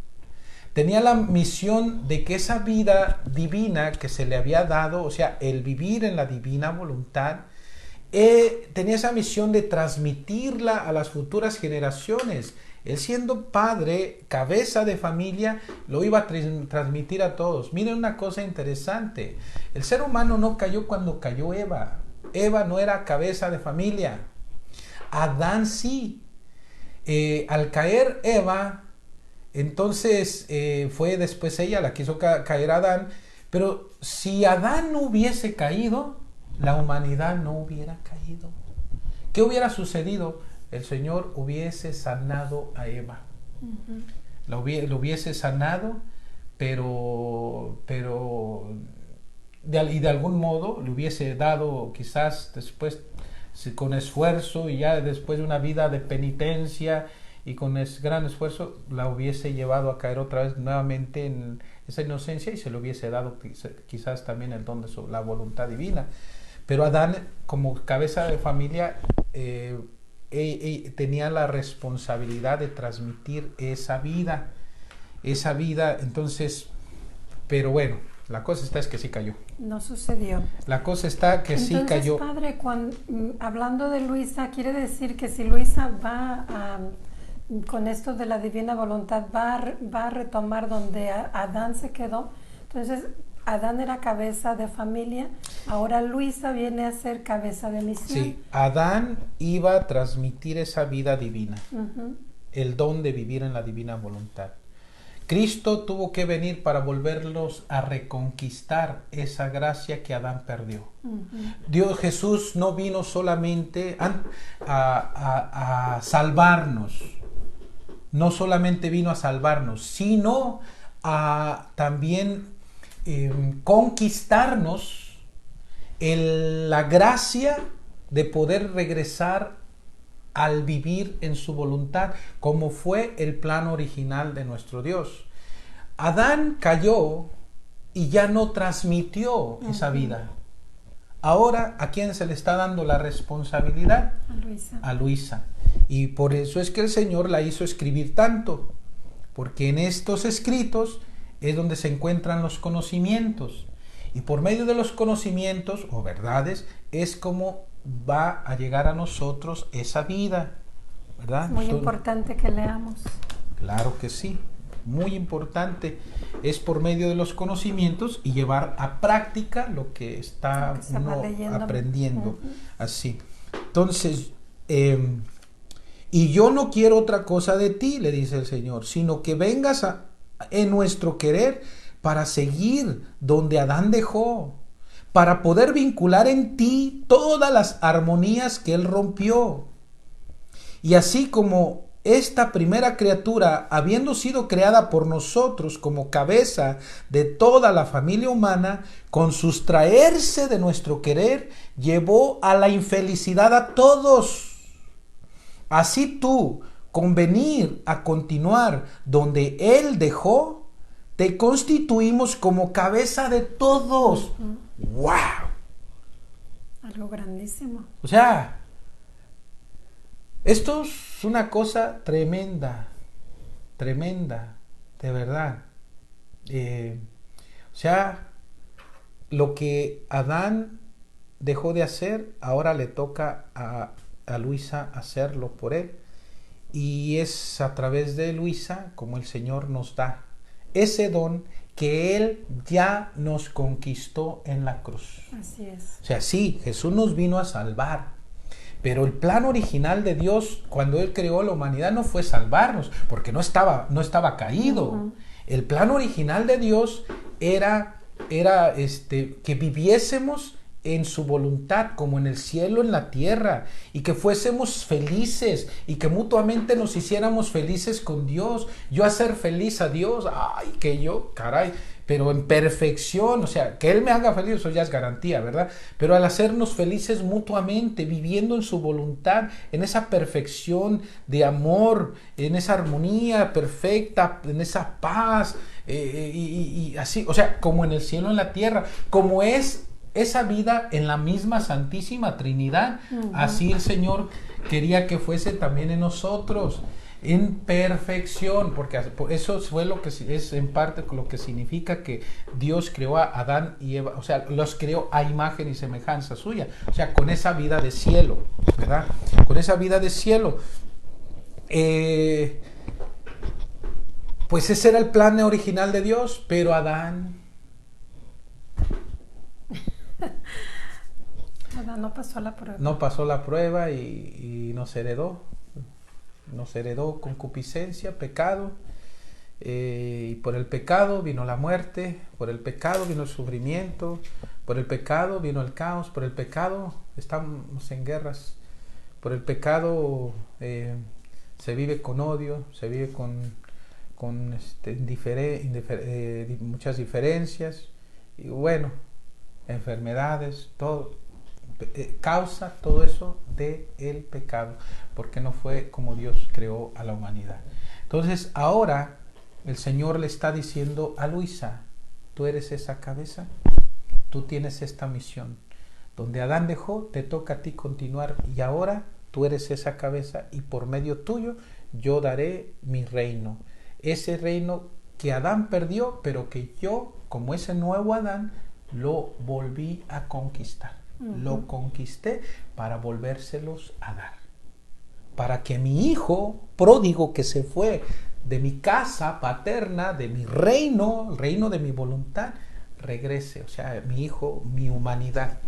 Speaker 2: Tenía la misión de que esa vida divina que se le había dado, o sea, el vivir en la divina voluntad, tenía esa misión de transmitirla a las futuras generaciones. Él, siendo padre, cabeza de familia, lo iba a transmitir a todos. Miren una cosa interesante. El ser humano no cayó cuando cayó Eva. Eva no era cabeza de familia. Adán sí. Al caer Eva, entonces fue después ella la que hizo caer a Adán. Pero si Adán no hubiese caído, la humanidad no hubiera caído. ¿Qué hubiera sucedido? El Señor hubiese sanado a Eva. Uh-huh. Lo hubiese sanado, pero de algún modo le hubiese dado, quizás después con esfuerzo, y ya después de una vida de penitencia y con gran esfuerzo, la hubiese llevado a caer otra vez nuevamente en esa inocencia, y se le hubiese dado quizás también el don de la voluntad divina. Pero Adán, como cabeza de familia, tenía la responsabilidad de transmitir esa vida, entonces, pero bueno, la cosa está es que sí cayó.
Speaker 1: No sucedió.
Speaker 2: La cosa está que entonces, sí cayó.
Speaker 1: Padre, hablando de Luisa, quiere decir que si Luisa va con esto de la divina voluntad, va a retomar donde Adán se quedó. Entonces, Adán era cabeza de familia, ahora Luisa viene a ser cabeza de misión.
Speaker 2: Sí, Adán iba a transmitir esa vida divina, uh-huh, el don de vivir en la divina voluntad. Cristo tuvo que venir para volverlos a reconquistar esa gracia que Adán perdió. Uh-huh. Dios Jesús no vino solamente a salvarnos, no solamente vino a salvarnos, sino a también conquistarnos la gracia de poder regresar al vivir en su voluntad, como fue el plan original de nuestro Dios. Adán cayó y ya no transmitió esa vida. Ahora, ¿a quién se le está dando la responsabilidad?
Speaker 1: A Luisa.
Speaker 2: A Luisa. Y por eso es que el Señor la hizo escribir tanto, porque en estos escritos es donde se encuentran los conocimientos, y por medio de los conocimientos o verdades es como va a llegar a nosotros esa vida, ¿verdad?
Speaker 1: Es muy importante que leamos.
Speaker 2: Claro que sí, muy importante. Es por medio de los conocimientos y llevar a práctica lo que está uno aprendiendo. Uh-huh. Así. Entonces, y yo no quiero otra cosa de ti, le dice el Señor, sino que vengas en nuestro querer para seguir donde Adán dejó, para poder vincular en ti todas las armonías que él rompió. Y así como esta primera criatura, habiendo sido creada por nosotros como cabeza de toda la familia humana, con sustraerse de nuestro querer, llevó a la infelicidad a todos. Así tú, con venir a continuar donde Él dejó, te constituimos como cabeza de todos. ¡Wow!
Speaker 1: Algo grandísimo.
Speaker 2: O sea, esto es una cosa tremenda, tremenda, de verdad. O sea, lo que Adán dejó de hacer, ahora le toca a Luisa hacerlo por él. Y es a través de Luisa como el Señor nos da ese don que Él ya nos conquistó en la cruz.
Speaker 1: Así es.
Speaker 2: O sea, sí, Jesús nos vino a salvar, pero el plan original de Dios cuando Él creó la humanidad no fue salvarnos, porque no estaba caído. El plan original de Dios era que viviésemos en su voluntad, como en el cielo, en la tierra, y que fuésemos felices, y que mutuamente nos hiciéramos felices con Dios. Yo hacer feliz a Dios, ay, que yo, caray, pero en perfección, o sea, que Él me haga feliz, eso ya es garantía, ¿verdad? Pero al hacernos felices mutuamente, viviendo en su voluntad, en esa perfección de amor, en esa armonía perfecta, en esa paz, y así, o sea, como en el cielo, en la tierra, como es esa vida en la misma Santísima Trinidad. Así el Señor quería que fuese también en nosotros, en perfección, porque eso fue lo que es en parte lo que significa que Dios creó a Adán y Eva, o sea, los creó a imagen y semejanza suya, o sea, con esa vida de cielo, ¿verdad? Con esa vida de cielo. Pues ese era el plan original de Dios, pero Adán
Speaker 1: No pasó la prueba.
Speaker 2: No pasó la prueba y nos heredó. Nos heredó concupiscencia, pecado. Y por el pecado vino la muerte, por el pecado vino el sufrimiento, por el pecado vino el caos, por el pecado estamos en guerras, por el pecado se vive con odio, se vive con muchas diferencias, y bueno, enfermedades, todo, causa todo eso del pecado, porque no fue como Dios creó a la humanidad. Entonces ahora el Señor le está diciendo a Luisa, tú eres esa cabeza, tú tienes esta misión, donde Adán dejó, te toca a ti continuar, y ahora tú eres esa cabeza, y por medio tuyo yo daré mi reino, ese reino que Adán perdió, pero que yo, como ese nuevo Adán, lo volví a conquistar. Lo conquisté para volvérselos a dar. Para que mi hijo pródigo que se fue de mi casa paterna, de mi reino, el reino de mi voluntad, regrese, o sea, mi hijo, mi humanidad,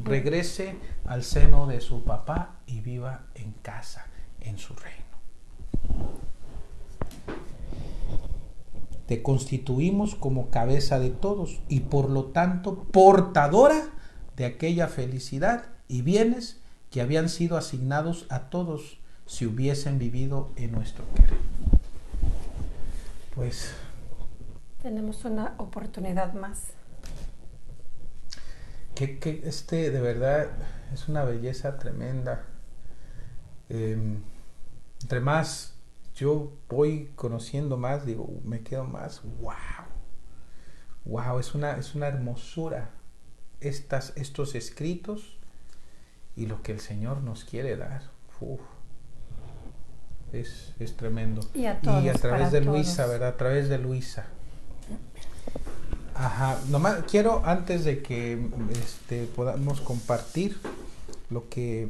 Speaker 2: regrese al seno de su papá y viva en casa, en su reino. Te constituimos como cabeza de todos y por lo tanto portadora de aquella felicidad y bienes que habían sido asignados a todos si hubiesen vivido en nuestro querer. Pues
Speaker 1: tenemos una oportunidad más.
Speaker 2: Que de verdad es una belleza tremenda. Entre más yo voy conociendo más, digo, me quedo más, wow, es una hermosura estos escritos y lo que el Señor nos quiere dar. Es tremendo.
Speaker 1: Y a
Speaker 2: través de Luisa, ¿verdad? A través de Luisa. Ajá, nomás quiero, antes de que podamos compartir lo que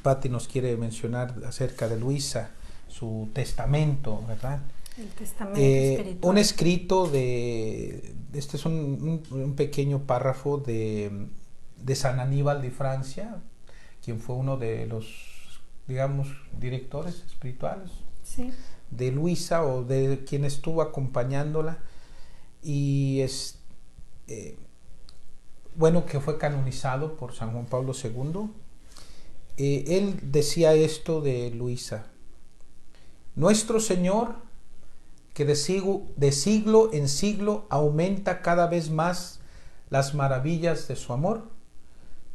Speaker 2: Patti nos quiere mencionar acerca de Luisa, su testamento, ¿verdad?
Speaker 1: El testamento espiritual.
Speaker 2: Un escrito este es un pequeño párrafo de San Aníbal de Francia, quien fue uno de los, digamos, directores espirituales,
Speaker 1: sí,
Speaker 2: de Luisa, o de quien estuvo acompañándola, y que fue canonizado por San Juan Pablo II. Él decía esto de Luisa: Nuestro Señor, que de siglo en siglo aumenta cada vez más las maravillas de su amor,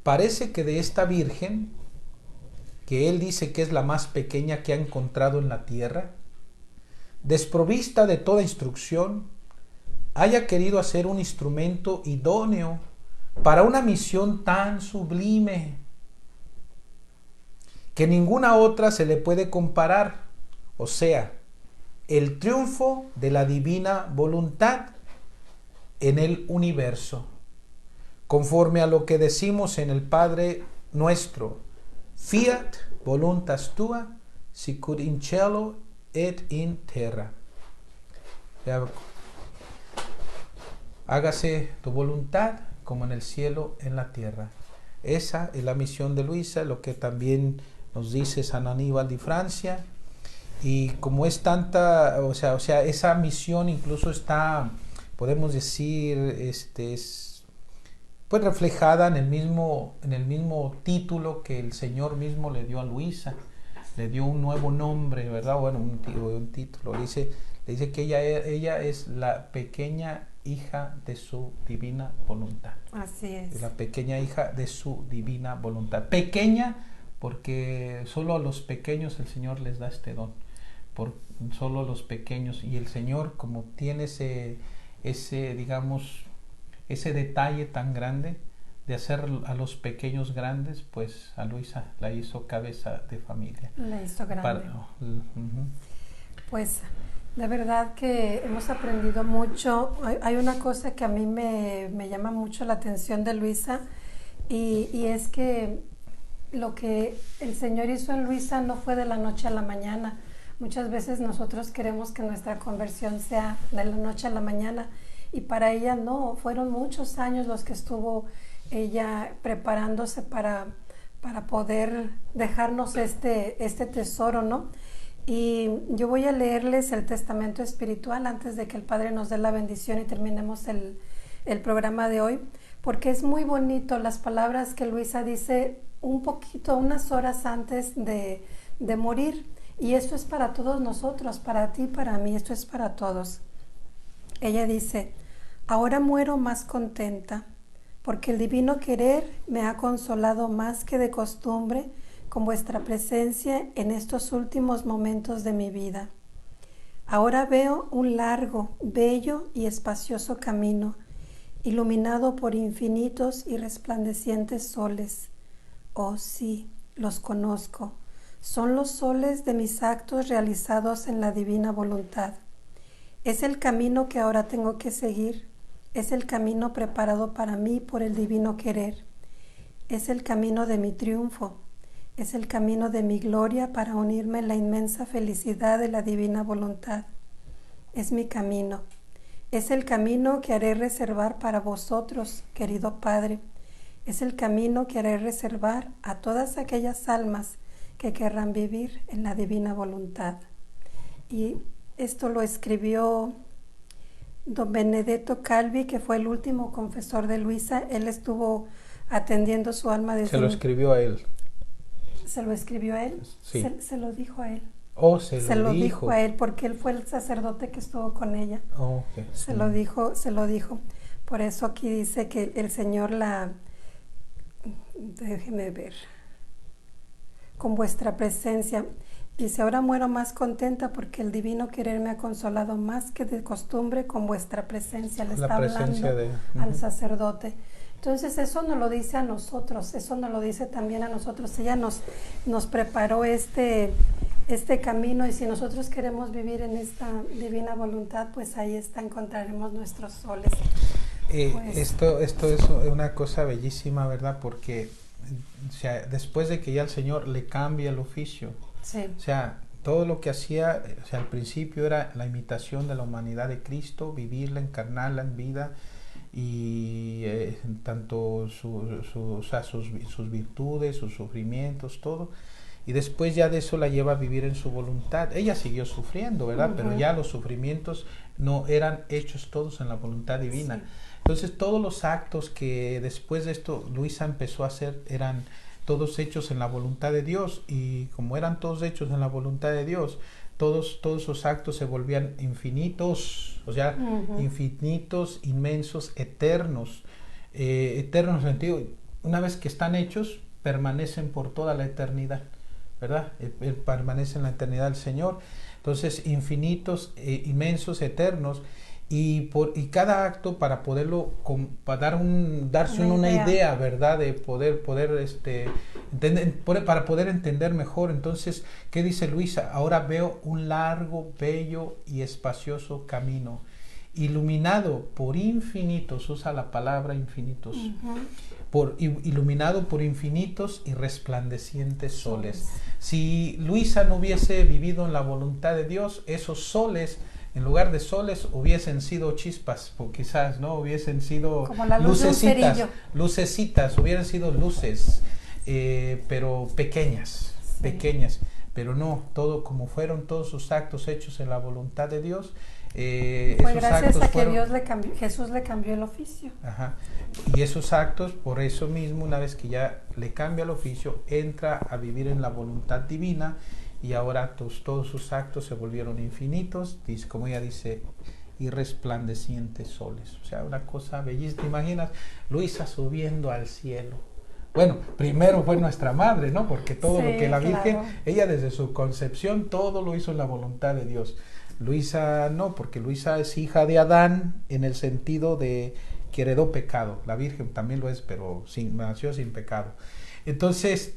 Speaker 2: parece que de esta Virgen, que Él dice que es la más pequeña que ha encontrado en la tierra, desprovista de toda instrucción, haya querido hacer un instrumento idóneo para una misión tan sublime que ninguna otra se le puede comparar, o sea, el triunfo de la divina voluntad en el universo, conforme a lo que decimos en el Padre Nuestro: Fiat voluntas tua, sicut in cielo et in terra. Hágase tu voluntad como en el cielo, en la tierra. Esa es la misión de Luisa, lo que también nos dice San Aníbal de Francia. Y como es tanta, o sea, esa misión incluso está, podemos decir, es pues reflejada en el mismo título que el Señor mismo le dio a Luisa. Le dio un nuevo nombre, ¿verdad? Bueno, un título. Le dice que ella es la pequeña hija de su divina voluntad.
Speaker 1: Así es.
Speaker 2: La pequeña hija de su divina voluntad. Pequeña porque solo a los pequeños el Señor les da este don. Solo a los pequeños. Y el Señor, como tiene ese digamos, ese detalle tan grande de hacer a los pequeños grandes, pues a Luisa la hizo cabeza de familia.
Speaker 1: La hizo grande. Pues de verdad que hemos aprendido mucho. Hay una cosa que a mí me llama mucho la atención de Luisa, y es que lo que el Señor hizo en Luisa no fue de la noche a la mañana. Muchas veces nosotros queremos que nuestra conversión sea de la noche a la mañana, y para ella no, fueron muchos años los que estuvo ella preparándose para poder dejarnos este tesoro, ¿no? Y yo voy a leerles el testamento espiritual antes de que el Padre nos dé la bendición y terminemos el programa de hoy, porque es muy bonito las palabras que Luisa dice unas horas antes de morir. Y esto es para todos nosotros, para ti, para mí, esto es para todos. Ella dice: ahora muero más contenta, porque el divino querer me ha consolado más que de costumbre con vuestra presencia en estos últimos momentos de mi vida. Ahora veo un largo, bello y espacioso camino, iluminado por infinitos y resplandecientes soles. Oh sí, los conozco. Son los soles de mis actos realizados en la divina voluntad. Es el camino que ahora tengo que seguir. Es el camino preparado para mí por el divino querer. Es el camino de mi triunfo. Es el camino de mi gloria para unirme en la inmensa felicidad de la divina voluntad. Es mi camino. Es el camino que haré reservar para vosotros, querido Padre. Es el camino que haré reservar a todas aquellas almas que querrán vivir en la divina voluntad. Y esto lo escribió don Benedetto Calvi, que fue el último confesor de Luisa. Él estuvo atendiendo su alma desde...
Speaker 2: Se lo escribió a él.
Speaker 1: ¿Se lo escribió a él?
Speaker 2: Sí.
Speaker 1: Se lo dijo a él.
Speaker 2: Oh,
Speaker 1: se lo dijo a él, porque él fue el sacerdote que estuvo con ella.
Speaker 2: Oh, okay.
Speaker 1: Se lo dijo. Por eso aquí dice que el Señor déjeme ver, con vuestra presencia. Dice: ahora muero más contenta porque el divino querer me ha consolado más que de costumbre con vuestra presencia. Le está hablando al sacerdote. Entonces eso nos lo dice a nosotros, eso nos lo dice también a nosotros. Ella nos preparó este camino, y si nosotros queremos vivir en esta divina voluntad, pues ahí encontraremos nuestros soles. Pues,
Speaker 2: esto es una cosa bellísima, ¿verdad? Porque o sea, después de que ya el Señor le cambia el oficio,
Speaker 1: sí.
Speaker 2: O sea, todo lo que hacía, o sea, al principio era la imitación de la humanidad de Cristo, vivirla, encarnarla en vida, y tanto sus virtudes, sus sufrimientos, todo. Y después ya de eso la lleva a vivir en su voluntad. Ella siguió sufriendo, ¿verdad? Uh-huh. Pero ya los sufrimientos no eran hechos todos en la voluntad divina. Sí. Entonces todos los actos que después de esto Luisa empezó a hacer eran todos hechos en la voluntad de Dios, y como eran todos hechos en la voluntad de Dios, todos sus actos se volvían infinitos, o sea, infinitos, inmensos, eternos. Eternos en el sentido, una vez que están hechos, permanecen por toda la eternidad, ¿verdad? Permanece en la eternidad el Señor. Entonces, infinitos, inmensos, eternos. Y cada acto, para poderlo, para darse una idea, ¿verdad? De para poder entender mejor. Entonces, ¿qué dice Luisa? Ahora veo un largo, bello y espacioso camino, iluminado por infinitos, usa la palabra infinitos, iluminado por infinitos y resplandecientes soles. Si Luisa no hubiese vivido en la voluntad de Dios, esos soles, en lugar de soles, hubiesen sido chispas, o quizás, ¿no? Hubiesen sido
Speaker 1: como la luz
Speaker 2: lucecitas, hubieran sido luces, pero pequeñas, pero no, todo como fueron todos sus actos hechos en la voluntad de Dios.
Speaker 1: Fue gracias a que Jesús le cambió el oficio.
Speaker 2: Ajá. Y esos actos, por eso mismo, una vez que ya le cambia el oficio, entra a vivir en la voluntad divina. Y ahora todos sus actos se volvieron infinitos, como ella dice, y resplandecientes soles. O sea, una cosa bellísima. ¿Te imaginas Luisa subiendo al cielo? Bueno, primero fue nuestra madre, ¿no? Porque todo lo que la Virgen, ella desde su concepción, todo lo hizo en la voluntad de Dios. Luisa no, porque Luisa es hija de Adán en el sentido de que heredó pecado. La Virgen también lo es, pero nació sin pecado. Entonces,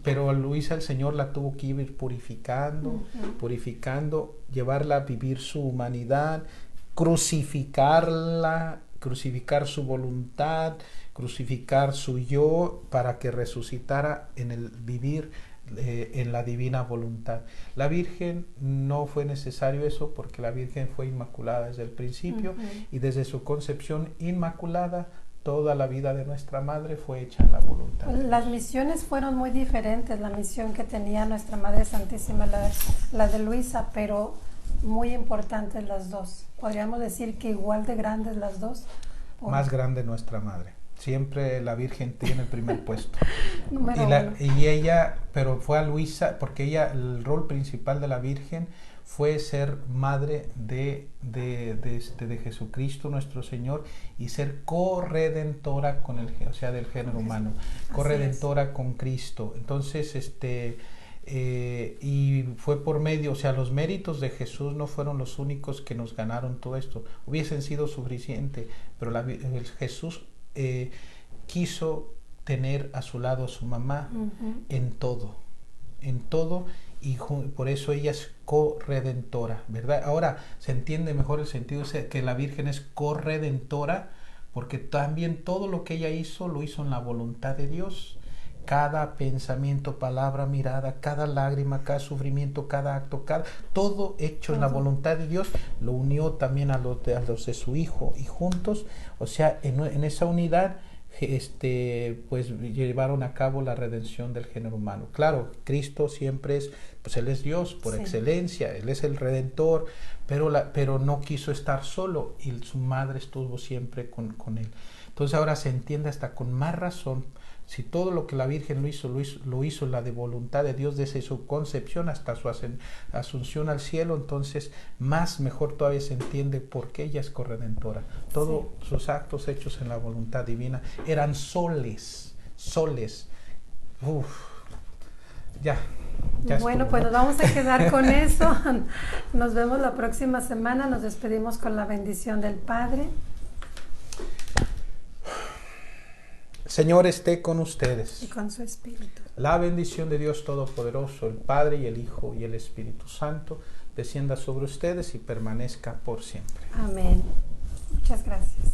Speaker 2: pero a Luisa el Señor la tuvo que ir purificando, llevarla a vivir su humanidad, crucificar su voluntad, crucificar su yo para que resucitara en el vivir en la divina voluntad. La Virgen no fue necesario eso, porque la Virgen fue inmaculada desde el principio, y desde su concepción inmaculada toda la vida de nuestra madre fue hecha en la voluntad.
Speaker 1: Las misiones fueron muy diferentes, la misión que tenía nuestra Madre Santísima, la de Luisa, pero muy importantes las dos. Podríamos decir que igual de grandes las dos.
Speaker 2: Más grande nuestra madre. Siempre la Virgen tiene el primer puesto.
Speaker 1: y
Speaker 2: ella, pero fue a Luisa, porque ella, el rol principal de la Virgen fue ser madre de Jesucristo nuestro Señor, y ser corredentora con del género humano, corredentora con Cristo. Entonces, y fue por medio, los méritos de Jesús no fueron los únicos que nos ganaron todo esto. Hubiesen sido suficiente, pero Jesús quiso tener a su lado a su mamá en todo, y por eso ella es corredentora, ¿verdad? Ahora se entiende mejor el sentido que la Virgen es corredentora, porque también todo lo que ella hizo, lo hizo en la voluntad de Dios. Cada pensamiento, palabra, mirada, cada lágrima, cada sufrimiento, cada acto, todo hecho en la voluntad de Dios, lo unió también a los de su Hijo, y juntos, en esa unidad, pues llevaron a cabo la redención del género humano. Claro, Cristo siempre Él es Dios por excelencia, Él es el Redentor, pero no quiso estar solo, y su madre estuvo siempre con Él. Entonces ahora se entiende hasta con más razón, si todo lo que la Virgen lo hizo la de voluntad de Dios desde su concepción hasta su asunción al cielo, entonces mejor todavía se entiende por qué ella es corredentora. Todos sus actos hechos en la voluntad divina eran soles. Ya
Speaker 1: bueno,
Speaker 2: estuvo,
Speaker 1: pues
Speaker 2: ¿no?
Speaker 1: nos vamos a quedar con eso. Nos vemos la próxima semana. Nos despedimos con la bendición del Padre.
Speaker 2: Señor esté con ustedes.
Speaker 1: Y con su Espíritu.
Speaker 2: La bendición de Dios Todopoderoso, el Padre, y el Hijo, y el Espíritu Santo, descienda sobre ustedes y permanezca por siempre.
Speaker 1: Amén. Muchas gracias.